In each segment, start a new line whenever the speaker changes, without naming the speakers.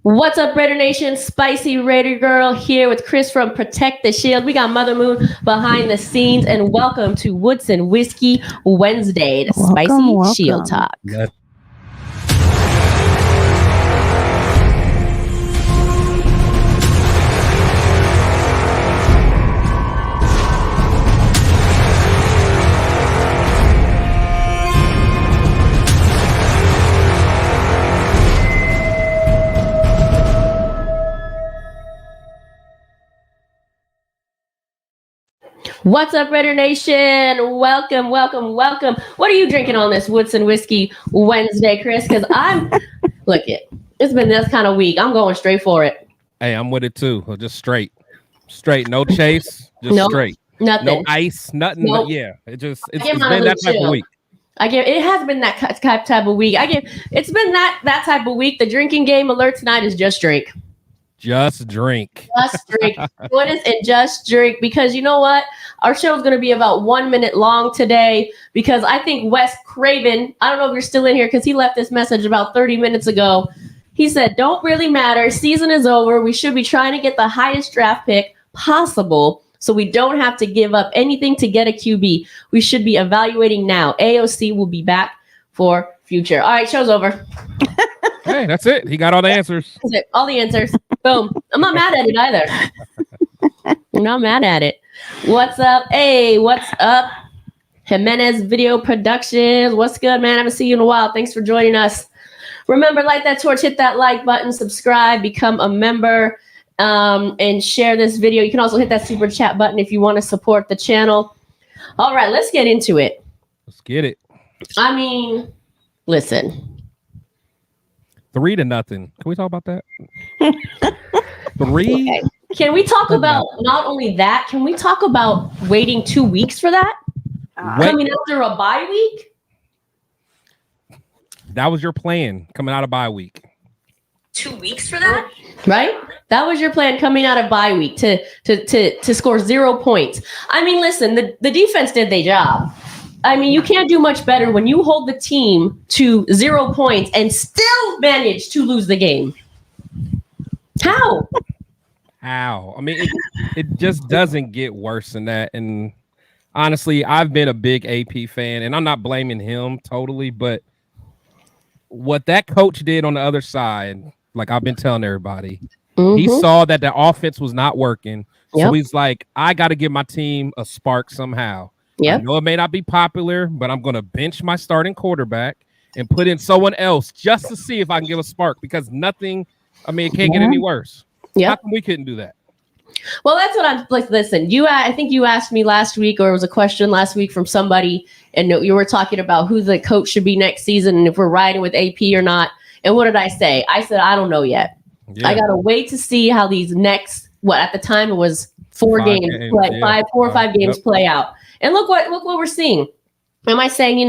What's up, Raider Nation? Spicy Raider Girl here with Chris from Protect the Shield. We got Mother Moon behind the scenes, and welcome to Woodson Whiskey Wednesday, the Spicy Shield Talk. What's up, Raider Nation? Welcome. What are you drinking on this Woodson Whiskey Wednesday, Chris? Because it's been this kind of week. I'm going straight for it.
Hey, I'm with it too. Just straight. No chase, just straight.
Nothing.
No ice, nothing.
Nope.
Yeah, it's been that type of week.
It has been that type of week. It's been that type of week. The drinking game alert tonight is just drink.
Just drink.
What is it? Just drink. Because you know what? Our show is going to be about 1 minute long today because I think Wes Craven, I don't know if you're still in here because he left this message about 30 minutes ago. He said, don't really matter. Season is over. We should be trying to get the highest draft pick possible so we don't have to give up anything to get a QB. We should be evaluating now. AOC will be back for future. All right, show's over.
Hey, that's it. He got all the answers.
That's it. All the answers. Boom. I'm not mad at it either. I'm not mad at it. What's up? Hey, what's up? Jimenez Video Productions. What's good, man? I haven't seen you in a while. Thanks for joining us. Remember, light that torch, hit that like button, subscribe, become a member, and share this video. You can also hit that super chat button if you want to support the channel. All right, let's get into it.
Let's get it.
I mean, listen.
3-0. Can we talk about that? 3.
Okay. Can we talk about not only that? Can we talk about waiting 2 weeks for that? Coming after a bye week?
That was your plan coming out of bye week.
2 weeks for that? Right? That was your plan coming out of bye week to score 0 points. I mean, listen, the defense did their job. I mean, you can't do much better when you hold the team to 0 points and still manage to lose the game. How?
I mean, it just doesn't get worse than that. And honestly, I've been a big AP fan, and I'm not blaming him totally, but what that coach did on the other side, like I've been telling everybody, he saw that the offense was not working. So he's like, I got to give my team a spark somehow. I know it may not be popular, but I'm going to bench my starting quarterback and put in someone else just to see if I can give a spark because nothing, I mean, it can't get any worse. How come we couldn't do that?
Well, that's what I'm like. Listen, I think you asked me last week, or it was a question last week from somebody, and you were talking about who the coach should be next season and if we're riding with AP or not. And what did I say? I said, I don't know yet. Yeah. I got to wait to see how these next, at the time it was 4 games, 4 or 5 games play out. And look what we're seeing. Am I saying,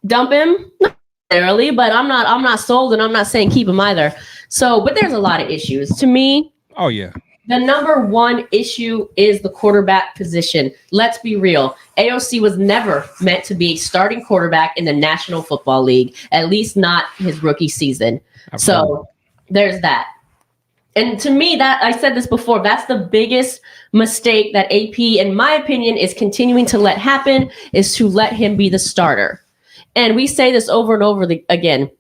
dump him? Not necessarily, but I'm not sold, and I'm not saying keep him either. So, but there's a lot of issues. To me, the number one issue is the quarterback position. Let's be real. AOC was never meant to be a starting quarterback in the National Football League, at least not his rookie season. So there's that. And to me, that I said this before, that's the biggest mistake that AP, in my opinion, is continuing to let happen, is to let him be the starter. And we say this over and over again.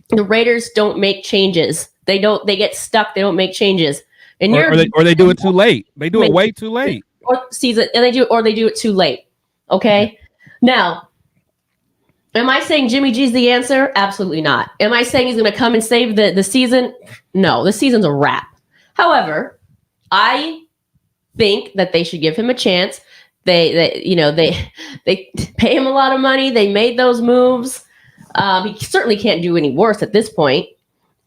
The Raiders don't make changes. They get stuck. They don't make changes. And
or they do it too late. They do it way too late.
Or they do it too late. Okay. Now, am I saying Jimmy G's the answer? Absolutely not. Am I saying he's going to come and save the season? No, the season's a wrap. However, I think that they should give him a chance. They pay him a lot of money. They made those moves. He certainly can't do any worse at this point.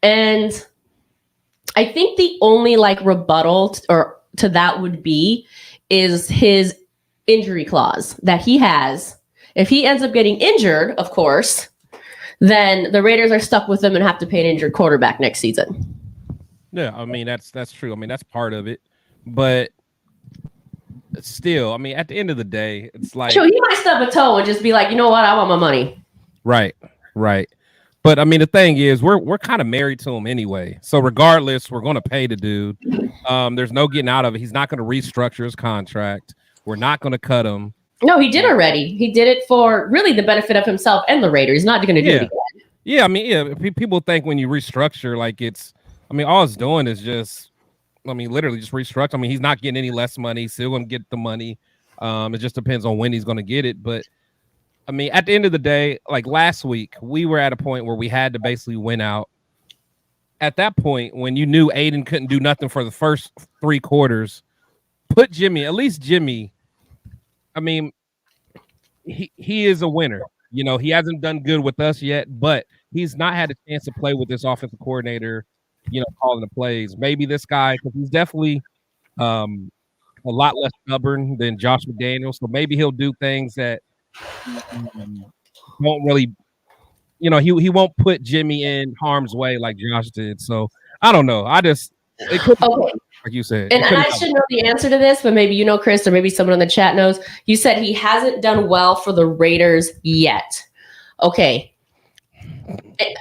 And I think the only rebuttal to that would be is his injury clause that he has. If he ends up getting injured, of course, then the Raiders are stuck with him and have to pay an injured quarterback next season.
Yeah, I mean, that's true. I mean, that's part of it. But still, I mean, at the end of the day, it's like...
Sure, he might stub a toe and just be like, you know what? I want my money.
Right. But I mean, the thing is, we're kind of married to him anyway. So regardless, we're going to pay the dude. There's no getting out of it. He's not going to restructure his contract. We're not going to cut him.
No, he did already. He did it for really the benefit of himself and the Raiders. He's not going to do it again.
Yeah, I mean, people think when you restructure, like all it's doing is just, literally just restructure. I mean, he's not getting any less money. He's still going to get the money. It just depends on when he's going to get it. But I mean, at the end of the day, like last week, we were at a point where we had to basically win out. At that point, when you knew Aiden couldn't do nothing for the first 3 quarters, put Jimmy, at least Jimmy. I mean, he is a winner. You know, he hasn't done good with us yet, but he's not had a chance to play with this offensive coordinator, calling the plays. Maybe this guy, because he's definitely a lot less stubborn than Josh McDaniels. So maybe he'll do things that won't really, he won't put Jimmy in harm's way like Josh did. So I don't know. It could like you said.
And I should know the answer to this, but maybe Chris, or maybe someone in the chat knows. You said he hasn't done well for the Raiders yet. Okay.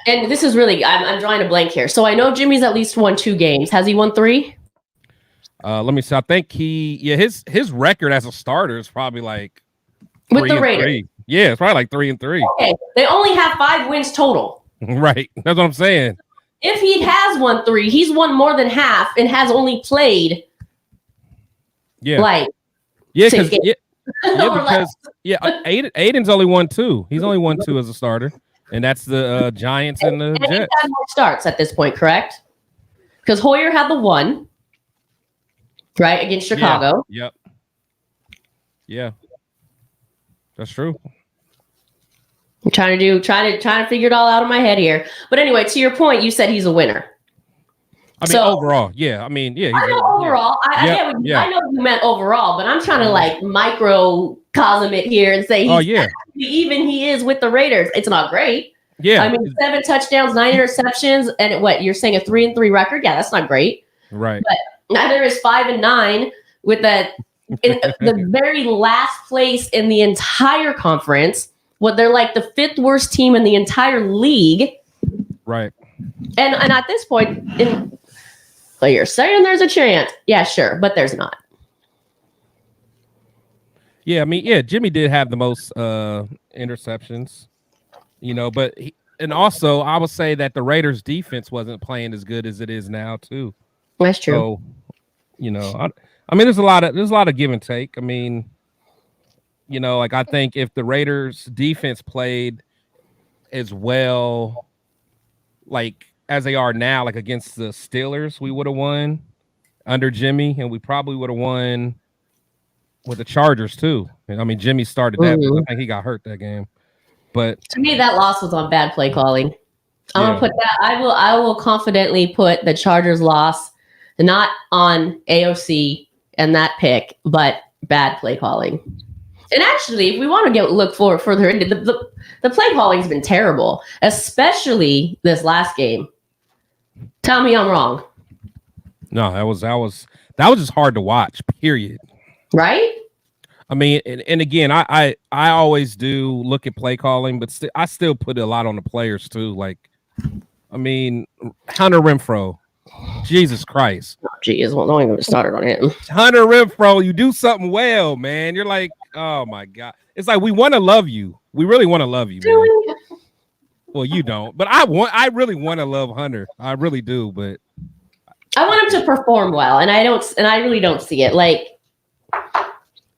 And this is really, I'm drawing a blank here. So I know Jimmy's at least won 2 games. Has he won 3?
Let me see. I think his record as a starter is probably like
with the Raiders.
3. Yeah, it's probably like 3-3.
Okay. They only have 5 wins total.
Right. That's what I'm saying.
If he has won 3, he's won more than half and has only played.
Because Aiden's only won 2. He's only won 2 as a starter, and that's the Giants and the Jets.
He had more starts at this point, correct? Because Hoyer had the 1, right, against Chicago.
Yep. Yeah, that's true.
I'm trying to figure it all out in my head here. But anyway, to your point, you said he's a winner.
I mean, overall, yeah. I mean, yeah.
I know overall. I know you meant overall, but I'm trying to like microcosm it here and say even he is with the Raiders. It's not great.
Yeah.
I mean, 7 touchdowns, 9 interceptions, and what you're saying a 3-3 record? Yeah, that's not great.
Right.
But neither is 5-9 with that in the very last place in the entire conference. What they're like the 5th worst team in the entire league.
Right.
And at this point, you're saying there's a chance. Yeah, sure, but there's not.
Yeah, I mean, Jimmy did have the most interceptions, but also I would say that the Raiders defense wasn't playing as good as it is now too.
That's true.
So, I mean, there's a lot of give and take. I mean, I think if the Raiders defense played as well, like as they are now, like against the Steelers, we would have won under Jimmy, and we probably would have won with the Chargers too. I mean, Jimmy started that, but I think he got hurt that game. But
to me, that loss was on bad play calling. I'm gonna put that. I will confidently put the Chargers loss not on AOC and that pick, but bad play calling. And actually, if we want to look further into the play calling's been terrible, especially this last game. Tell me I'm wrong.
No, that was just hard to watch. Period.
Right.
I mean, and again, I always do look at play calling, but I still put a lot on the players too. Like, I mean, Hunter Renfrow. Jesus Christ.
Oh, geez, well, don't even get started on him.
Hunter Renfrow, you do something well, man. You're like, oh my God. It's like we want to love you. We really want to love you, man. Well, you don't, but I really want to love Hunter. I really do, but
I want him to perform well, and I really don't see it. Like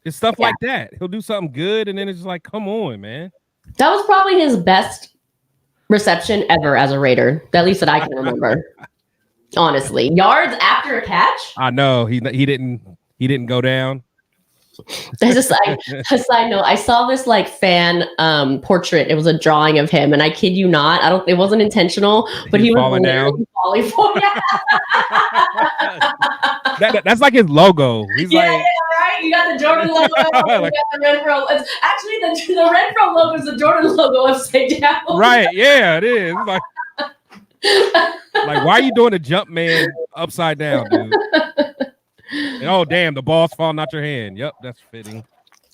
it's stuff like that. He'll do something good, and then it's just like, come on, man.
That was probably his best reception ever as a Raider, at least that I can remember. Honestly, yards after a catch.
I know he didn't go down.
There's a side note. I saw this like fan portrait. It was a drawing of him, and I kid you not, it wasn't intentional, but he was
falling down.
Falling for
that's like his logo. He's
right. You got the Jordan logo. You got the Renfrow. Actually, the Renfrow logo is the Jordan logo upside down.
Right? Yeah, it is. It's like, why are you doing a jump man upside down, dude? And, oh, damn, the ball's falling out your hand. Yep, that's fitting.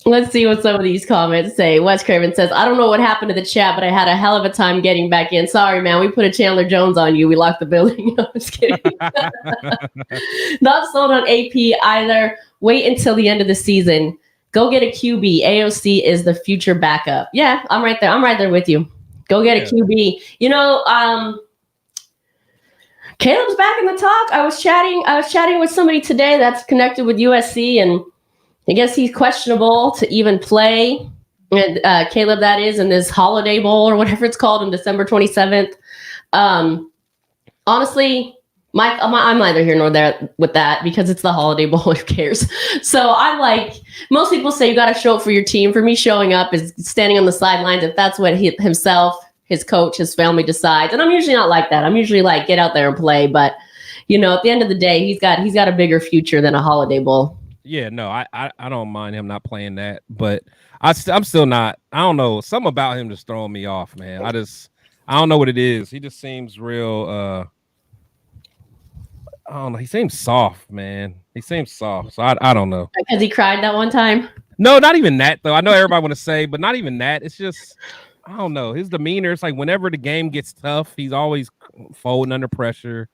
Let's see what some of these comments say. Wes Craven says, I don't know what happened to the chat, but I had a hell of a time getting back in. Sorry, man. We put a Chandler Jones on you. We locked the building. No, I'm just kidding. Not sold on AP either. Wait until the end of the season. Go get a QB. AOC is the future backup. Yeah, I'm right there. I'm right there with you. Go get a QB. You know, Caleb's back in the talk. I was chatting with somebody today that's connected with USC, and I guess he's questionable to even play. And Caleb, that is, in this Holiday Bowl or whatever it's called on December 27th. Honestly, I'm neither here nor there with that because it's the Holiday Bowl. Who cares? So I'm like, most people say you got to show up for your team. For me, showing up is standing on the sidelines if that's what himself, his coach, his family decides. And I'm usually not like that. I'm usually like, get out there and play. But, you know, at the end of the day, he's got a bigger future than a Holiday Bowl.
Yeah, no, I don't mind him not playing that, but I'm still not. I don't know. Something about him just throwing me off, man. I don't know what it is. He just seems real. I don't know. He seems soft, man. He seems soft. So I don't know.
Because he cried that one time.
No, not even that though. I know everybody want to say, but not even that. It's just I don't know. His demeanor. It's like whenever the game gets tough, he's always folding under pressure.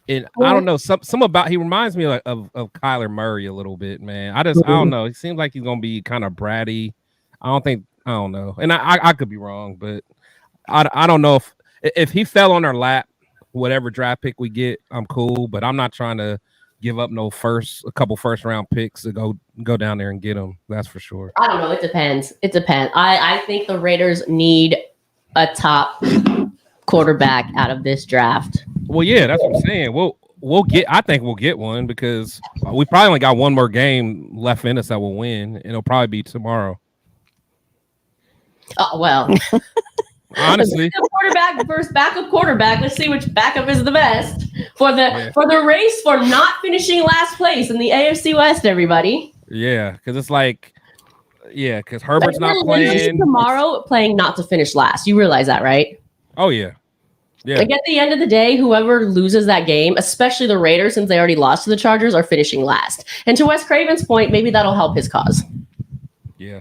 And I don't know, some about he reminds me of Kyler Murray a little bit, man. I don't know. He seems like he's gonna be kind of bratty. I don't know. And I could be wrong, but I don't know if he fell on our lap, whatever draft pick we get, I'm cool. But I'm not trying to give up a couple first round picks to go down there and get him. That's for sure.
I don't know. It depends. I think the Raiders need a top quarterback out of this draft.
Well, yeah, that's what I'm saying. I think we'll get one because we probably only got one more game left in us that will win, and it'll probably be tomorrow.
Oh, well.
Honestly.
Quarterback versus backup quarterback. Let's see which backup is the best for the race for not finishing last place in the AFC West, everybody.
Yeah, because it's like, because Herbert's not playing.
Tomorrow playing not to finish last. You realize that, right?
Oh, yeah. Yeah.
Like at the end of the day, whoever loses that game, especially the Raiders, since they already lost to the Chargers, are finishing last. And to Wes Craven's point, maybe that'll help his cause.
Yeah.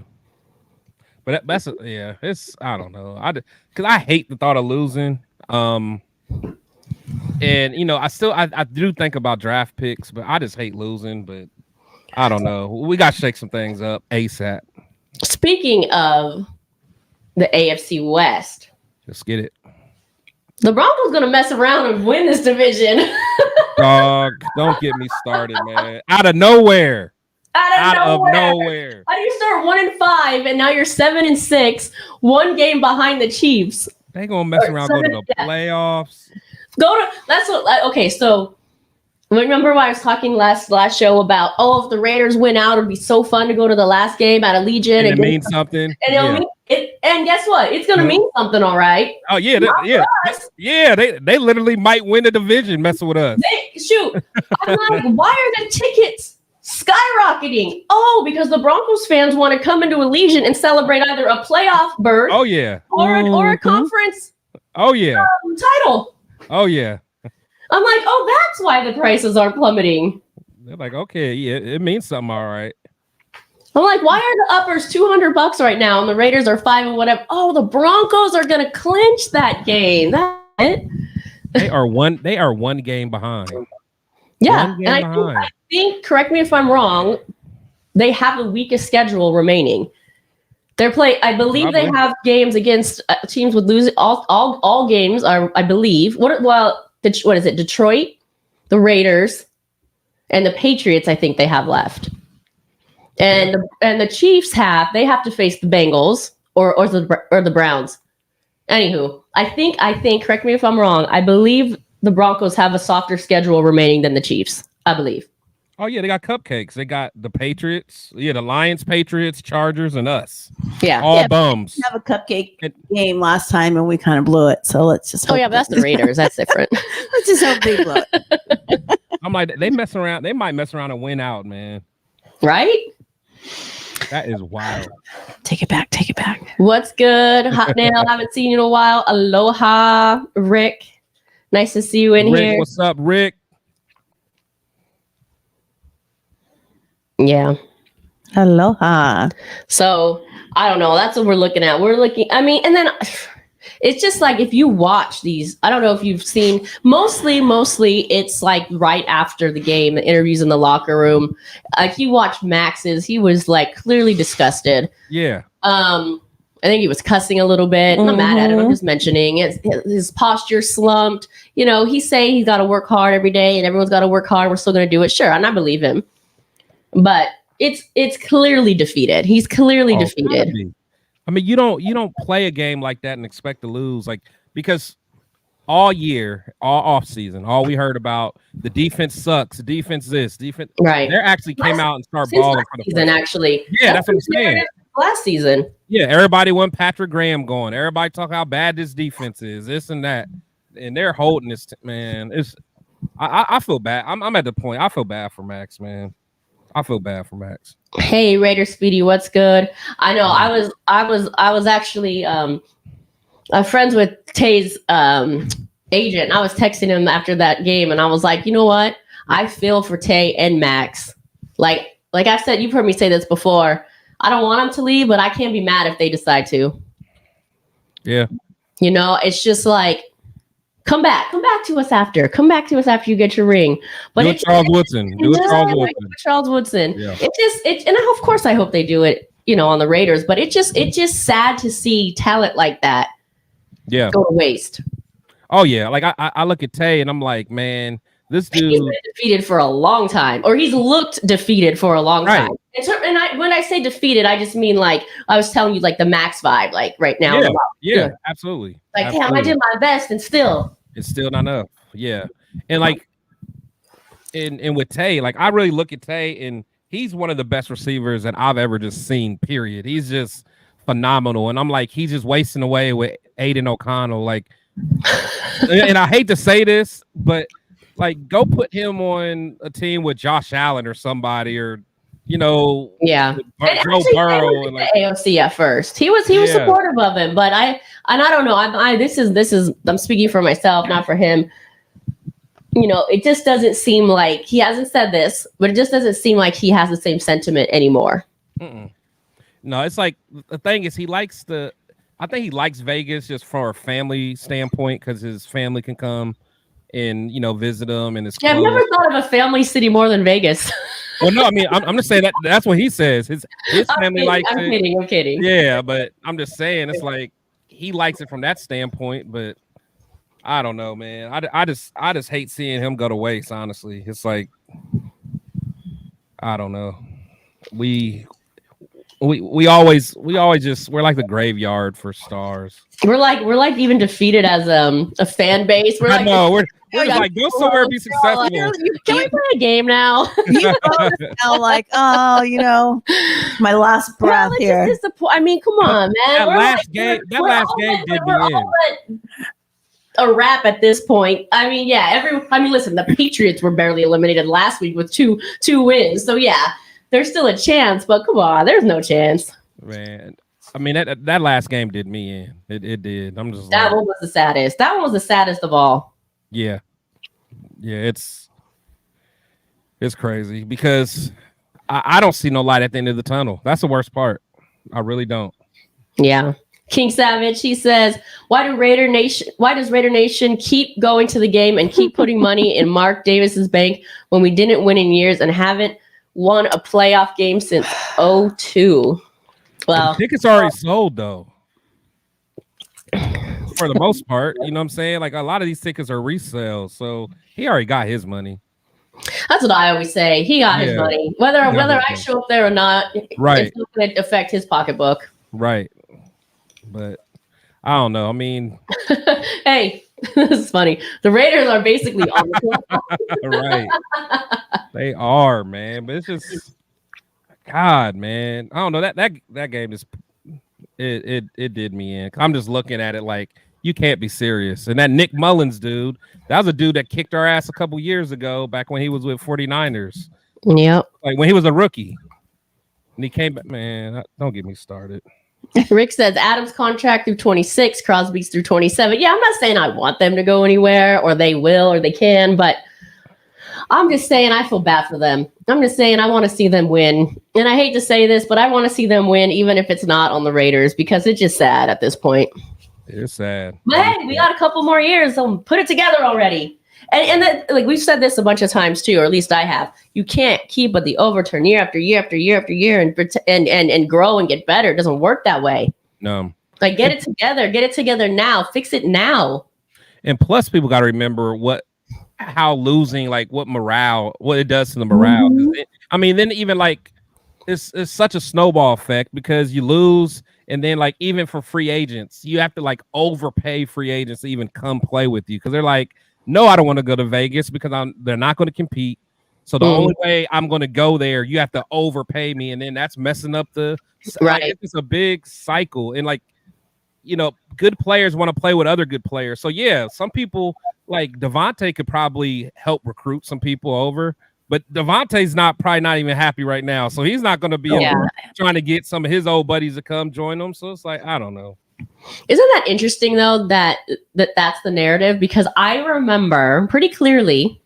But it's I don't know. Because I hate the thought of losing. And you know, I do think about draft picks, but I just hate losing. But I don't know. We got to shake some things up ASAP.
Speaking of the AFC West,
let's get it.
The Broncos going to mess around and win this division.
Dog, don't get me started, man. Out of nowhere.
Out of nowhere. How do you start 1-5 and now you're 7-6, one game behind the Chiefs?
They gonna mess around, go to the playoffs.
Okay, so remember when I was talking last show about if the Raiders win out, it'd be so fun to go to the last game at Allegiant.
And it means something.
And and guess what? It's gonna mean something, all right.
Oh yeah, they literally might win the division messing with us.
I'm like, why are the tickets skyrocketing? Oh, because the Broncos fans want to come into Allegiant and celebrate either a playoff berth.
Oh yeah,
or a conference.
Oh yeah,
title.
Oh yeah.
I'm like, that's why the prices are plummeting.
They're like, okay, yeah, it means something, all right.
I'm like, why are the uppers $200 right now and the Raiders are 5 and whatever? Oh, the Broncos are gonna clinch that game. That's it.
They are one game behind.
Yeah, and I think, correct me if I'm wrong, they have the weakest schedule remaining. I believe they have games against teams with losing all games are, I believe. What is it? Detroit, the Raiders, and the Patriots. I think they have left. And the Chiefs have to face the Bengals or the Browns. Anywho, I think, correct me if I'm wrong, I believe the Broncos have a softer schedule remaining than the Chiefs, I believe.
Oh, yeah, they got cupcakes. They got the Patriots, the Lions, Patriots, Chargers, and us.
Yeah.
All bums.
We have a cupcake game last time, and we kind of blew it. So let's just hope.
Oh, yeah, but that's the Raiders. That's different.
Let's just hope they blow it.
I'm like, they mess around. They might mess around and win out, man.
Right?
That is wild.
Take it back. Take it back.
What's good? Hot Nail. Haven't seen you in a while. Aloha, Rick. Nice to see you in here.
What's up, Rick?
Yeah.
Aloha.
So I don't know. That's what we're looking at. And then it's just like if you watch these, I don't know if you've seen, mostly it's like right after the game, the interviews in the locker room. Like you watch Max's, he was like clearly disgusted.
Yeah.
I think he was cussing a little bit. I'm not mad at him. I'm just mentioning his posture slumped. You know, he's saying he's got to work hard every day and everyone's got to work hard. We're still going to do it. Sure. And I believe him. But it's clearly defeated. He's clearly defeated.
I mean, you don't play a game like that and expect to lose, like, because all year, all off season, all we heard about the defense sucks, defense defense.
Right.
They actually came out and started balling for the
season. Actually,
yeah, that's what I'm saying.
Last season,
yeah, everybody want Patrick Graham going. Everybody talk how bad this defense is, this and that, and they're holding this. Man, I feel bad. I'm at the point. I feel bad for Max, man. I feel bad for Max.
Hey, Raider Speedy, what's good? I know I was actually friends with Tay's agent. I was texting him after that game, and I was like, you know what? I feel for Tay and Max. Like I said, you've heard me say this before. I don't want them to leave, but I can't be mad if they decide to.
Yeah.
You know, it's just like, come back to us after. Come back to us after you get your ring. But
do Charles Woodson. Do
Charles Woodson.
Yeah.
And of course I hope they do it, you know, on the Raiders. But it's just sad to see talent like that.
Yeah.
Go to waste.
Oh yeah. Like I look at Tay and I'm like, man, this dude
he's been defeated for a long time, or he's looked defeated for a long time. And when I say defeated, I just mean like I was telling you, like the Max vibe, like right now.
Yeah, absolutely.
Like,
absolutely.
damn, I did my best, and it's still
not enough. Yeah, and like, and with Tay, like I really look at Tay, and he's one of the best receivers that I've ever just seen. Period. He's just phenomenal, and I'm like, he's just wasting away with Aiden O'Connell. Like, and I hate to say this, but like, go put him on a team with Josh Allen or somebody, or you know,
yeah,
Joe Burrow and like
AOC at first. He was supportive of him, but I don't know. This is I'm speaking for myself, not for him. You know, it just doesn't seem like he hasn't said this, but it just doesn't seem like he has the same sentiment anymore.
No, it's like the thing is I think he likes Vegas just from a family standpoint because his family can come and, you know, visit him and his
I've never thought of a family city more than Vegas.
Well, no, I mean, I'm just saying that's what he says. His family likes it.
I'm kidding.
Yeah, but I'm just saying it's like he likes it from that standpoint, but I don't know, man. I just hate seeing him go to waste, honestly. It's like, I don't know. We always just, we're like the graveyard for stars.
We're like even defeated as a fan base. We're like,
no, we're just like, go somewhere and be successful.
Can we play a game now?
You know, like, oh, you know, my last breath here.
I mean, come on, man.
That last game did me in.
A wrap at this point. I mean, yeah. Listen, the Patriots were barely eliminated last week with two wins. So yeah, there's still a chance, but come on, there's no chance.
Man, I mean that last game did me in. It did. I'm just
that one was the saddest. That one was the saddest of all.
Yeah, it's crazy because I don't see no light at the end of the tunnel. That's the worst part. I really don't.
Yeah. King Savage, he says, why does Raider Nation keep going to the game and keep putting money in Mark Davis's bank when we didn't win in years and haven't won a playoff game since 2002? Well,
the tickets are already sold though. For the most part, you know what I'm saying? Like a lot of these tickets are resales, so he already got his money.
That's what I always say. He got his money. Whether I show up there or not,
right,
it's not going to affect his pocketbook.
Right. But I don't know. I mean,
hey, this is funny. The Raiders are basically on the
right. They are, man. But it's just, God, man. I don't know. That game is it did me in. I'm just looking at it like you can't be serious. And that Nick Mullins dude, that was a dude that kicked our ass a couple years ago, back when he was with 49ers.
Yep.
Like when he was a rookie, and he came back. Man, don't get me started.
Rick says Adams' contract through 26, Crosby's through 27. Yeah, I'm not saying I want them to go anywhere or they will or they can, but I'm just saying I feel bad for them. I'm just saying I want to see them win. And I hate to say this, but I want to see them win, even if it's not on the Raiders, because it's just sad at this point.
It's sad.
But hey, we got a couple more years, so put it together already. And that, like we've said this a bunch of times too, or at least I have. You can't keep the overturn year after year after year after year and grow and get better. It doesn't work that way.
No.
Like get it together. Get it together now. Fix it now.
And plus, people got to remember how losing, like what it does to the morale. Then even like it's such a snowball effect because you lose, and then like even for free agents, you have to like overpay free agents to even come play with you because they're like, no, I don't want to go to Vegas because they're not going to compete. So the only way I'm going to go there, you have to overpay me, and then that's messing up the right. Like, it's a big cycle, and like good players want to play with other good players. So yeah, some people like Devontae could probably help recruit some people over, but Devontae's probably not even happy right now, so he's not going to be trying to get some of his old buddies to come join him. So it's like I don't know.
Isn't that interesting though that's the narrative? Because I remember pretty clearly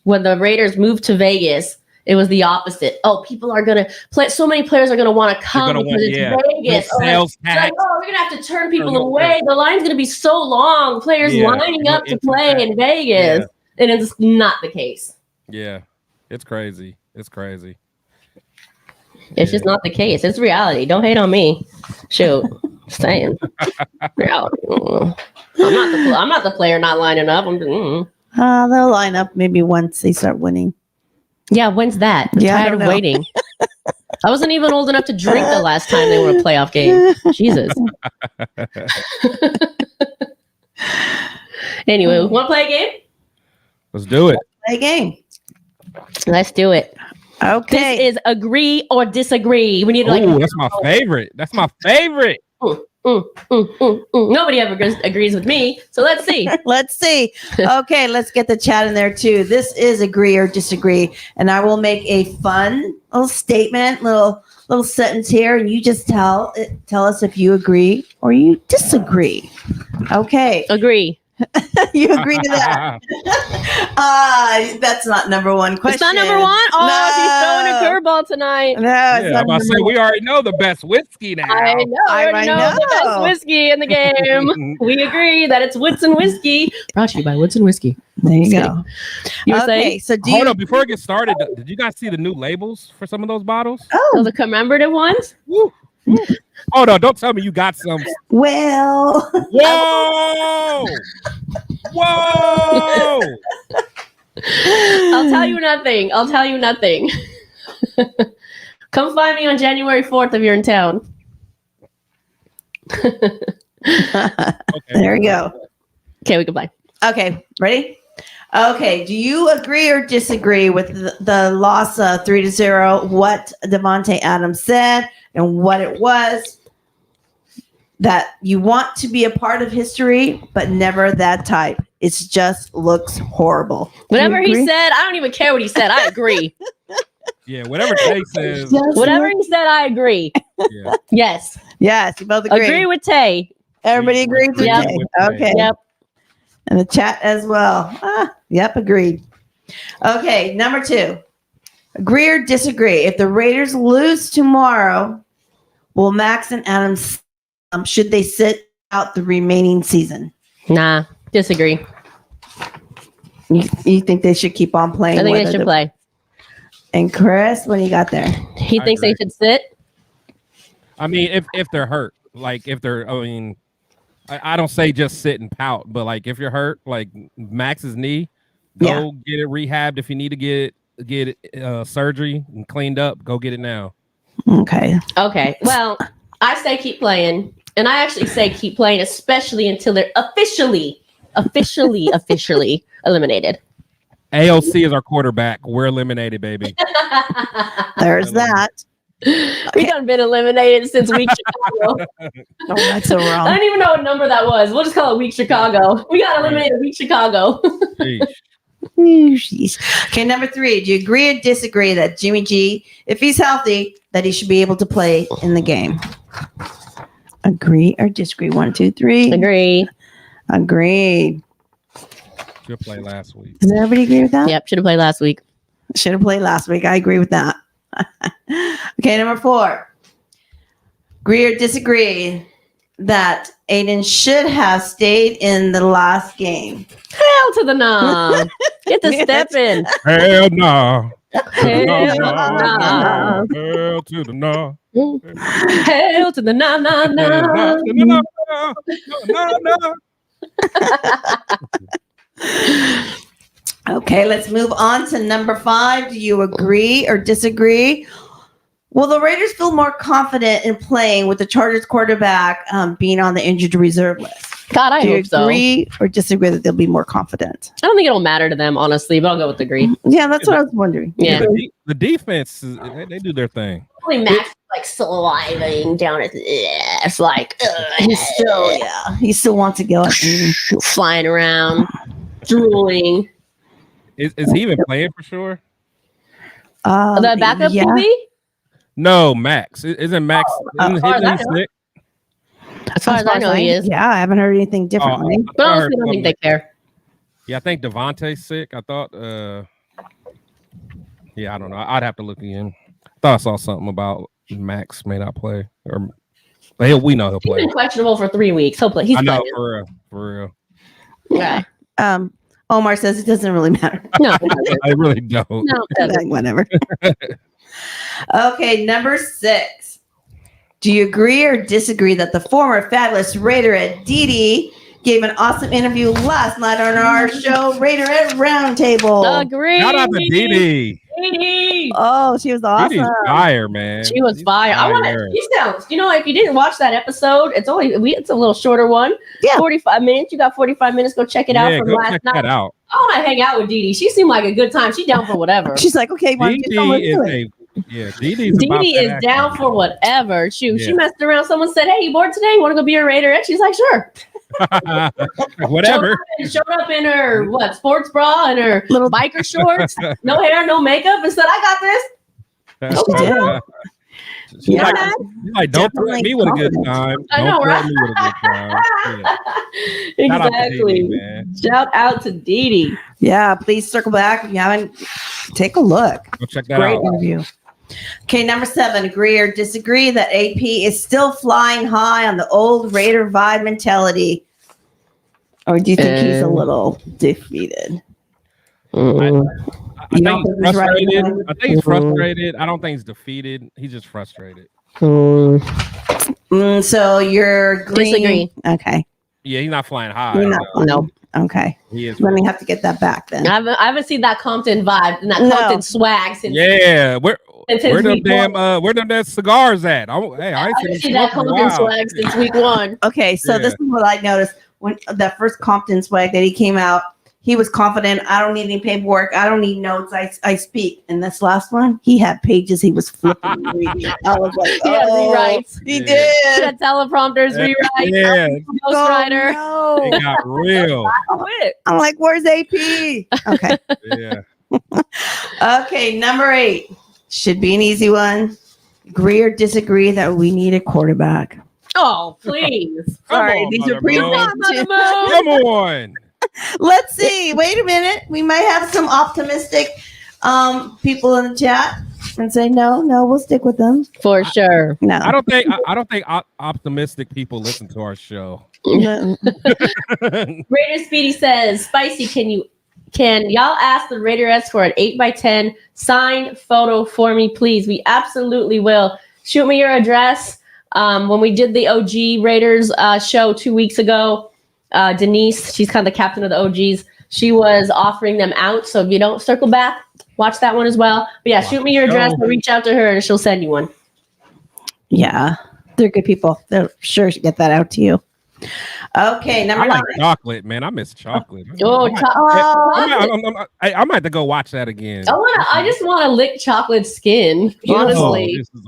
when the Raiders moved to Vegas, it was the opposite. Oh, people are gonna play. So many players are gonna want to come because it's Vegas. We're gonna have to turn people away. The line's gonna be so long. Players lining up to play in Vegas, and it's not the case.
Yeah, it's crazy. It's crazy.
It's just not the case. It's reality. Don't hate on me. Shoot. Saying reality. I'm not the player not lining up.
They'll line up maybe once they start winning.
Yeah, when's that? I'm tired of waiting. I wasn't even old enough to drink the last time they won a playoff game. Jesus. Anyway, we want to play a game?
Let's do it.
Play a game.
Let's do it.
Okay.
This is agree or disagree. We need to
that's my favorite. That's my favorite.
Nobody ever agrees with me. So let's see.
Let's see. Okay, let's get the chat in there too. This is agree or disagree. And I will make a fun little statement, little sentence here, and you just tell us if you agree or you disagree. Okay.
Agree.
You agree to that? That's not number one question.
It's not number one? Oh, no. She's throwing a curveball tonight.
No,
I'm about to say, we already know the best whiskey now.
I know. I already know the best whiskey in the game. We agree that it's Woodson whiskey. Brought to you by Woodson whiskey.
There you go.
You were saying?
So
hold on, before I get started, did you guys see the new labels for some of those bottles?
Oh, the commemorative ones?
Woo. Oh no! Don't tell me you got some.
Well.
Whoa! Whoa!
I'll tell you nothing. Come find me on January 4th if you're in town.
Okay. There we go.
Okay, we can play.
Okay, ready? Okay, do you agree or disagree with the loss 3-0? What Davante Adams said and what it was that you want to be a part of history, but never that type. It just looks horrible.
Whatever he said, I don't even care what he said. I agree.
Yeah, whatever Tay says.
Whatever he said, I agree.
Yeah.
Yes, you both agree.
Agree with Tay.
Everybody agrees with Tay. Okay.
Yep.
And the chat as well. Yep, agreed. Okay, number 2. Agree or disagree? If the Raiders lose tomorrow, will Max and Adams, should they sit out the remaining season?
Nah, disagree.
You think they should keep on playing?
I think they should play.
And Chris, what do you got there?
He thinks they should sit?
I mean, if they're hurt. Like, if they're, I don't say just sit and pout, but like if you're hurt, like Max's knee, go get it rehabbed. If you need to get surgery and cleaned up, go get it now.
Okay.
Well, I say keep playing, and I actually say keep playing, especially until they're officially eliminated.
AOC is our quarterback. We're eliminated, baby.
There's that.
We done been eliminated since week Chicago.
Oh, that's so wrong.
I don't even know what number that was. We'll just call it week Chicago. We got eliminated week Chicago.
Okay, number 3. Do you agree or disagree that Jimmy G, if he's healthy, that he should be able to play in the game? Agree or disagree? 1, 2, 3.
Agree.
Agreed.
Should play last week.
Does everybody agree with that?
Yep, should have played last week.
Should have played last week. I agree with that. Okay, number 4. Agree or disagree that Aiden should have stayed in the last game?
Hell to the no. Get the step in.
Hell no.
Hell
No,
to
no,
the
Hell to the no.
no. Hell to the no, no, no.
No.
Okay, let's move on to number 5. Do you agree or disagree? Will the Raiders feel more confident in playing with the Chargers quarterback being on the injured reserve list?
God, I
Do you
hope so.
agree or disagree that they'll be more confident?
I don't think it'll matter to them, honestly, but I'll go with agree.
Yeah, that's what I was wondering.
Yeah.
The defense, they do their thing.
Probably Max like saliving down at it's like
He still wants to go up and
flying around, drooling.
Is he even playing for sure?
The backup
yeah.
QB?
No, Max. Isn't Max? Isn't
far as I
he
know.
sick?
As far as I know, he is.
Yeah, I haven't heard anything differently.
But honestly, I don't think they care.
Yeah, I think Devontae's sick. I thought. Yeah, I don't know. I'd have to look again. I thought I saw something about Max may not play, but we know he'll
He's
play.
been questionable for 3 weeks. He'll play. He's
I know
playing.
for real.
Yeah.
Omar says it doesn't really matter.
No, it doesn't.
I really don't.
No, it doesn't.
Like, whatever. Okay, number 6. Do you agree or disagree that the former fabulous Raiderette Didi gave an awesome interview last night on our show, Raiderette Roundtable?
Agree.
Shout out to Didi.
Didi.
Oh, she was awesome.
Didi's fire, man.
She was fire. I want
Fire.
to. You know, if you didn't watch that episode, it's a little shorter one.
Yeah.
45 minutes. You got 45 minutes. Go check it out from
go
last
check
night.
that out.
I want to hang out with Didi. She seemed like a good time. She down for whatever.
She's like, okay, why don't you come
Didi
with
is
it?
Didi's about
Didi
that
is
action.
down for whatever. Shoot,
Yeah.
she messed around. Someone said, "Hey, you bored today? You want to go be a Raider?" And she's like, "Sure."
Whatever.
Showed up in her sports bra and her little biker shorts, no hair, no makeup, and said, "I got this." Okay, girl.
She's
Yeah.
like, don't threaten me with a good time.
I know,
Don't
right?
threaten me with a good time. Yeah. Shout out to
Exactly.
Didi, man.
Shout out to Didi.
Yeah, please circle back if you haven't. Take a look.
Go check that
Great
out.
interview. Okay, number 7. Agree or disagree that AP is still flying high on the old Raider vibe mentality? Or do you think he's a little defeated?
I
You
think
don't
he's
think he's right
frustrated.
behind
I think he's frustrated. I don't think he's defeated. He's just frustrated.
So you're agreeing?
Disagree.
Okay.
Yeah, he's not flying high.
You're not.
No.
Okay.
He is.
Let me have to get that back then.
I haven't seen that Compton vibe and that
No.
Compton swag since.
Yeah, where
since
them
week
damn
one.
where them cigars at? I ain't
I
seen
haven't
them
seen that
smoke in a
Compton
while.
swag since week 1.
Okay, so this is what I noticed when that first Compton swag that he came out. He was confident. I don't need any paperwork. I don't need notes. I speak. And this last one, he had pages he was flipping. and reading. I was like,
He had rewrites.
He
Yeah.
He
did.
had teleprompters, rewrites,
Yeah,
ghostwriter.
Oh,
it
no.
got real.
Quit.
I'm like, where's AP? Okay.
Yeah.
Okay, number 8. Should be an easy one. Agree or disagree that we need a quarterback?
Oh, please.
Sorry,
on,
these are
Mother
pre
Moon.
Mother Moon.
Come on.
Let's see. Wait a minute. We might have some optimistic people in the chat and say no, we'll stick with them.
For sure.
No.
I don't think optimistic people listen to our show.
No.
Raider Speedy says, "Spicy, can y'all ask the Raiderettes for an 8x10 signed photo for me, please? We absolutely will. Shoot me your address." When we did the OG Raiders show 2 weeks ago, Denise, she's kind of the captain of the OGs, she was offering them out. So if you don't circle back, watch that one as well. But yeah, shoot me your address or reach out to her and she'll send you one.
Yeah, they're good people. They'll sure get that out to you. Okay, number
I like
9.
chocolate, man. I miss chocolate.
Oh,
I might have to go watch that again.
I just want to lick chocolate skin, honestly.
Oh, this is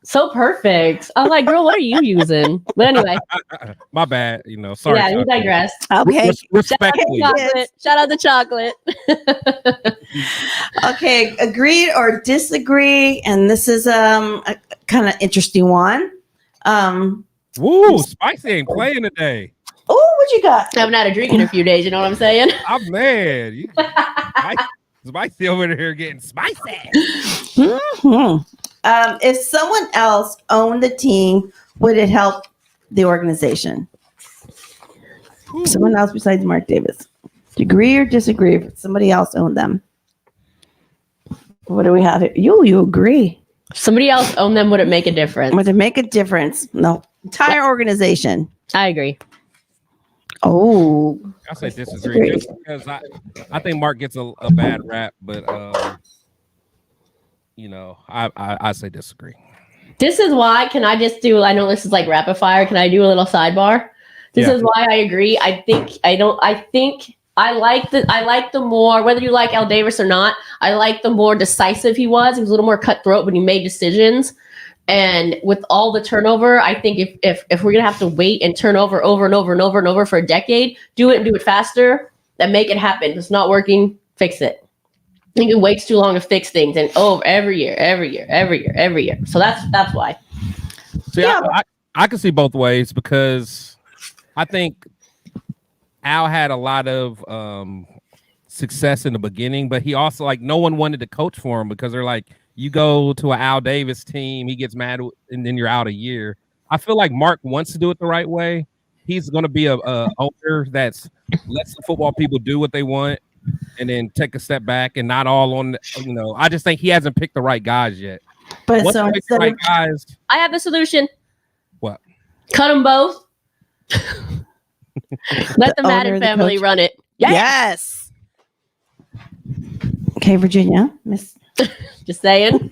So perfect. I'm like, girl, what are you using? But anyway,
my bad. Sorry.
yeah, you
chocolate.
digress.
Okay.
Respectfully.
Shout out to chocolate.
Okay, agreed or disagree, and this is a kind of interesting one.
Woo, Spicy ain't playing today.
Oh, What you got?
I haven't had a drink in a few days. You know what I'm saying?
I'm mad. Spicy over here getting spicy.
Mhm. If someone else owned the team, would it help the organization? Someone else besides Mark Davis. Agree or disagree if somebody else owned them? What do we have here? You agree.
If somebody else owned them, would it make a difference?
Would it make a difference? No. Entire organization.
I agree.
Oh.
I say disagree just because I think Mark gets a bad rap, but I say disagree.
This is why. Can I just do? I know this is like rapid fire. Can I do a little sidebar? This is why I agree. I like the more, whether you like Al Davis or not, I like the more decisive he was. He was a little more cutthroat, but he made decisions. And with all the turnover, I think if we're gonna have to wait and turn over and over for a decade, do it and do it faster, then make it happen. If it's not working, fix it. I think it waits too long to fix things, and every year. So that's why.
See, I can see both ways because I think Al had a lot of success in the beginning, but he also, like, no one wanted to coach for him because they're like, you go to an Al Davis team, he gets mad, and then you're out a year. I feel like Mark wants to do it the right way. He's going to be a owner that's lets the football people do what they want and then take a step back and not all on, I just think he hasn't picked the right guys yet.
But
Once
so
he picks the right guys.
I have the solution.
What?
Cut them both. Let the
owner,
Madden
the
family
coach?
run it.
Yes. Okay, Virginia. Miss.
Just saying.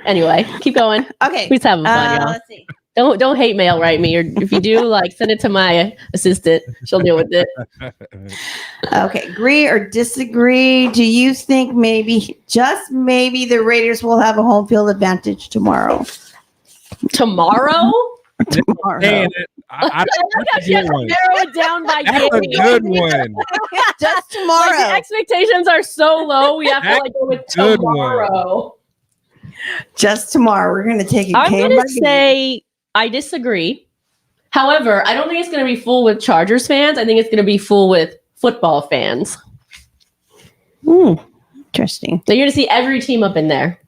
Anyway, keep going.
Okay.
We're just having fun, y'all.
Let's see.
Don't hate mail write me, or if you do, like, send it to my assistant. She'll deal with it.
Okay, agree or disagree? Do you think just maybe, the Raiders will have a home field advantage tomorrow?
Tomorrow?
Man, I
You have to narrow it down by
that's a
game.
good one.
Just
Like, the
tomorrow.
expectations are so low. We have to
That's
go with
good one.
tomorrow.
Just tomorrow. We're going to take it
I'm
game
going
by
to
game.
say I disagree. However, I don't think it's going to be full with Chargers fans. I think it's going to be full with football fans.
Interesting.
So you're going to see every team up in there.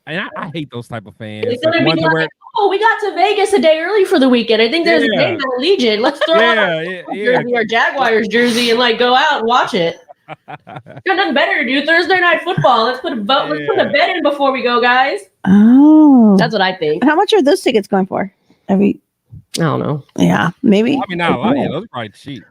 And I hate those type of fans.
It's going to
Like
be
ones
like, we got to Vegas a day early for the weekend. I think there's a game at Allegiant. Let's throw on a jersey or Jaguars jersey and go out and watch it. Got nothing better to do. Thursday night football. Let's put a vote. Let's put a bet in before we go, guys.
Oh.
That's what I think.
How much are those tickets going for?
I don't know.
Yeah, maybe.
I mean, not a lot. Yeah, those are probably cheap.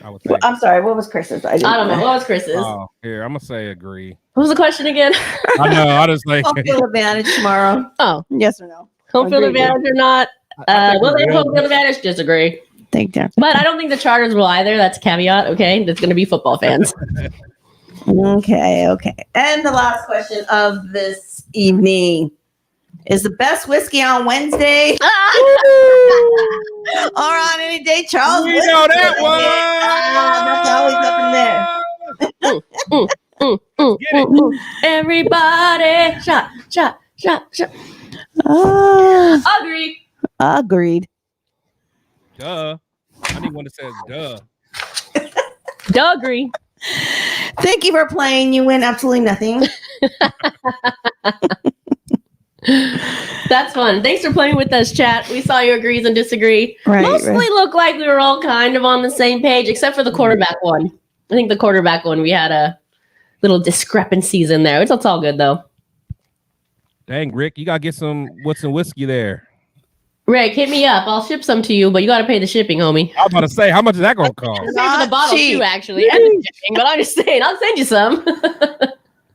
I would think.
I'm sorry. What was Chris's?
I don't know. What was Chris's?
Oh, here, I'm gonna say agree.
What was the question again?
I know. I just like
Home field advantage tomorrow.
Oh,
Yes or no?
home field
Agree.
advantage or not? Will they have home field advantage? Disagree.
Thank you.
But I don't think the Chargers will either. That's a caveat. Okay, that's going to be football fans.
Okay. And the last question of this evening is the best whiskey on Wednesday or on any day, Charles?
we know that one.
That's always up in there.
Get it.
Everybody, shot.
Agreed.
Duh. I need one that says duh.
Agree.
Thank you for playing. You win absolutely nothing.
That's fun. Thanks for playing with us, chat. We saw your agrees and disagree. Mostly looked like we were all kind of on the same page, except for the quarterback one. I think the quarterback one, we had a little discrepancies in there. It's all good, though.
Dang, Rick, you gotta get some Woodson whiskey there.
Rick, hit me up. I'll ship some to you, but you got to pay the shipping, homie.
I was about to say, how much is that gonna cost?
Pay for the bottle
cheap.
too, actually, and the shipping. But I'm just saying, I'll send you some.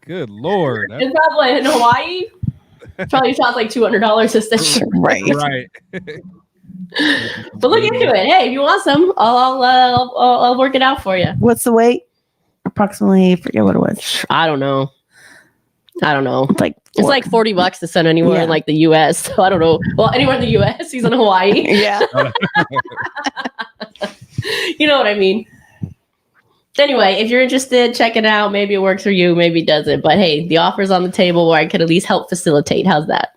Good Lord.
It's probably in Hawaii. Probably costs like $200 to send.
Right.
But look into it. Hey, if you want some, I'll work it out for you.
What's the weight? Approximately, I forget what it was.
I don't know.
It's
It's like $40 to send anywhere in like the US. So I don't know. Well, anywhere in the US, he's in Hawaii.
Yeah.
You know what I mean? Anyway, if you're interested, check it out. Maybe it works for you, maybe it doesn't. But hey, the offer's on the table where I could at least help facilitate. How's that?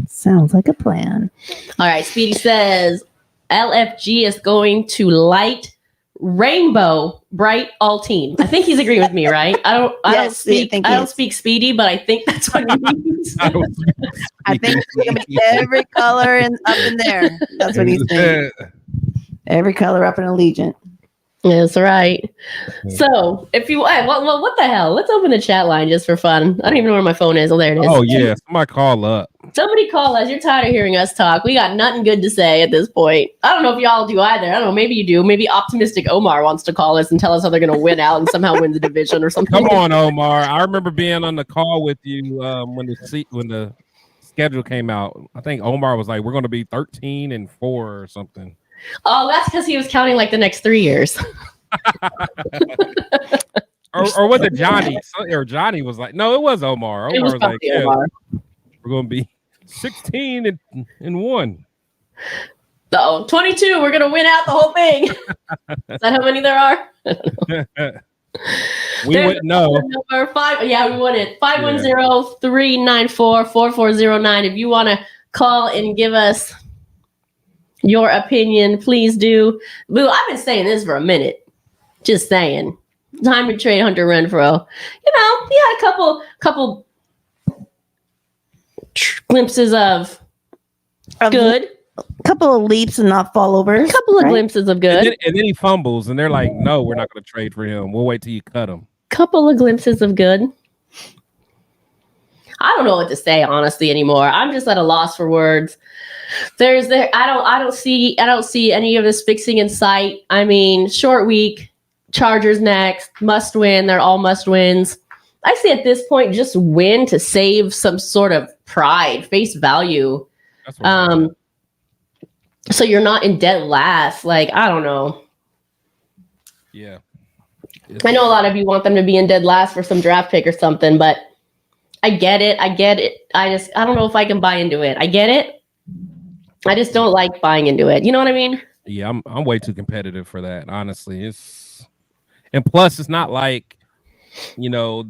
Sounds like a plan.
All right, Speedy says, LFG is going to light rainbow bright all team. I think he's agreeing with me, right? I don't speak Speedy, but I think that's what he means.
I think it's gonna be every color up in there. That's what he's saying. Every color up in Allegiant.
That's right. So if you well, what the hell? Let's open the chat line just for fun. I don't even know where my phone is. Oh, there it is.
Oh yeah, somebody call up.
Somebody call us. You're tired of hearing us talk. We got nothing good to say at this point. I don't know if y'all do either. I don't know. Maybe you do. Maybe optimistic Omar wants to call us and tell us how they're going to win out and somehow win the division or something.
Come on, Omar. I remember being on the call with you when the schedule came out. I think Omar was like, "We're going to be 13-4 or something."
Oh, that's because he was counting like the next 3 years.
or was it Johnny? Or Johnny was like, no, it was Omar. Omar was like, yeah, we're going to be 16-1.
So 22, we're going to win out the whole thing. Is that how many there are?
We wouldn't know.
Number 5. Yeah, we won it. 510-394-4409. If you want to call and give us your opinion, please do. Boo, I've been saying this for a minute. Just saying. Time to trade Hunter Renfrow. You know, he had a couple glimpses of good.
A couple of leaps and not fallovers.
A couple of glimpses of good.
And then he fumbles, and they're like, no, we're not going to trade for him. We'll wait till you cut him.
Couple of glimpses of good. I don't know what to say, honestly, anymore. I'm just at a loss for words. I don't see any of this fixing in sight. I mean, short week, Chargers next, must win. They're all must wins. I say at this point, just win to save some sort of pride, face value. So you're not in dead last. Like, I don't know.
Yeah.
I know a lot of you want them to be in dead last for some draft pick or something, but I get it. I don't know if I can buy into it. I get it. I just don't like buying into it. You know what I mean?
Yeah, I'm way too competitive for that, honestly. And plus it's not like, you know,